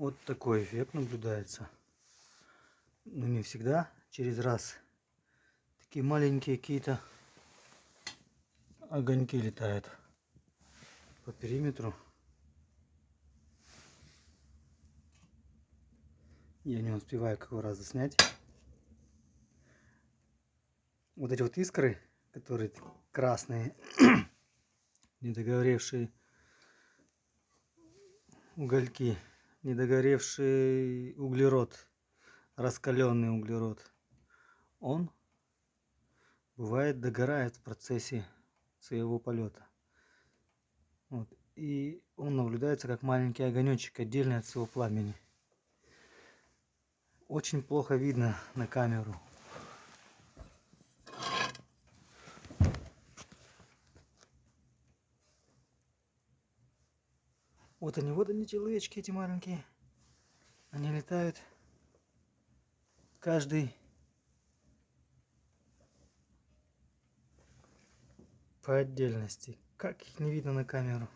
Вот такой эффект наблюдается. Но не всегда, через раз. Такие маленькие какие-то огоньки летают по периметру. Я не успеваю какого раза снять. Вот эти вот искры, которые красные, недогоревшие угольки, недогоревший углерод, раскаленный углерод, он бывает догорает в процессе своего полета. Вот. И он наблюдается как маленький огонечек, отдельный от своего пламени. Очень плохо видно на камеру. Вот они, человечки эти маленькие. Они летают каждый по отдельности. Как их не видно на камеру?